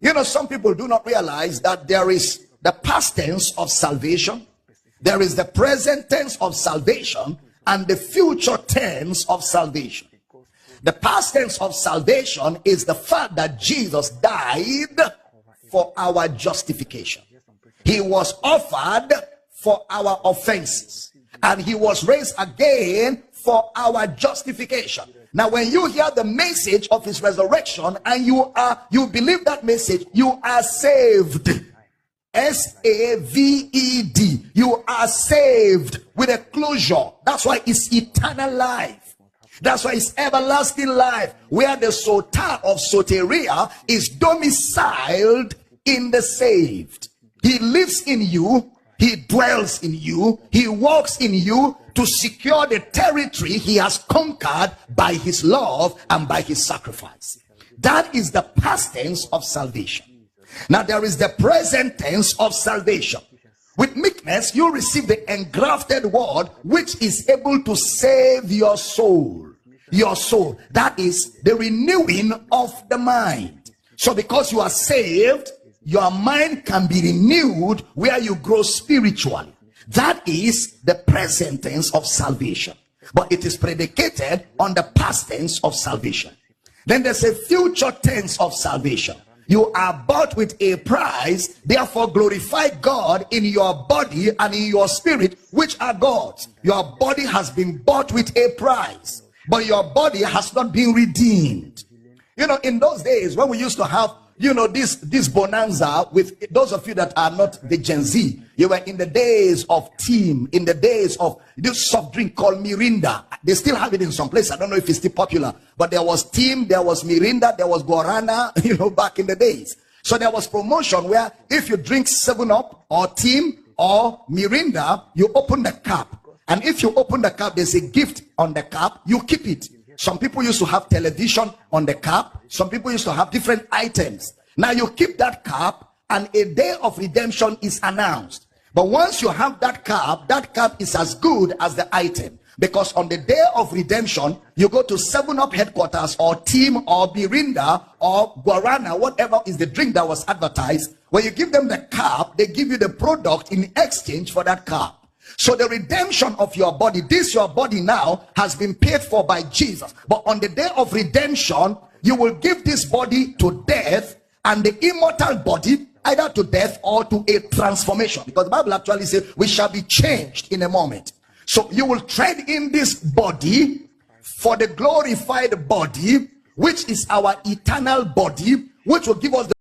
You know, some people do not realize that there is the past tense of salvation, there is the present tense of salvation, and the future tense of salvation. The past tense of salvation is the fact that Jesus died for our justification. He was offered for our offenses, and he was raised again for our justification. Now, when you hear the message of his resurrection and you believe that message, you are saved. S-A-V-E-D. You are saved with a closure. That's why it's eternal life. That's why it's everlasting life, where the sota of soteria is domiciled in the saved. He lives in you, he dwells in you, he walks in you to secure the territory he has conquered by his love and by his sacrifice. That is the past tense of salvation. Now there is the present tense of salvation. With meekness you receive the engrafted word, which is able to save your soul. Your soul. That is the renewing of the mind. So because you are saved, your mind can be renewed where you grow spiritually. That is the present tense of salvation. But it is predicated on the past tense of salvation. Then there's a future tense of salvation. You are bought with a price, therefore glorify God in your body and in your spirit, which are God's. Your body has been bought with a price, but your body has not been redeemed. You know, in those days when we used to have, you know, this bonanza, with those of you that are not the Gen Z, you were in the days of Team, in the days of this soft drink called Mirinda. They still have it in some place. I don't know if it's still popular, but there was Team, there was Mirinda, there was Guarana, you know, back in the days. So there was promotion where if you drink 7-Up or Team or Mirinda, you open the cap. And if you open the cap, there's a gift on the cap, you keep it. Some people used to have television on the cap. Some people used to have different items. Now you keep that cap and a day of redemption is announced. But once you have that cap is as good as the item. Because on the day of redemption, you go to 7-Up headquarters or Team or Mirinda or Guarana, whatever is the drink that was advertised. When you give them the cap, they give you the product in exchange for that cap. So the redemption of your body, this your body now, has been paid for by Jesus. But on the day of redemption, you will give this body to death, and the immortal body either to death or to a transformation. Because the Bible actually says we shall be changed in a moment. So you will trade in this body for the glorified body, which is our eternal body, which will give us the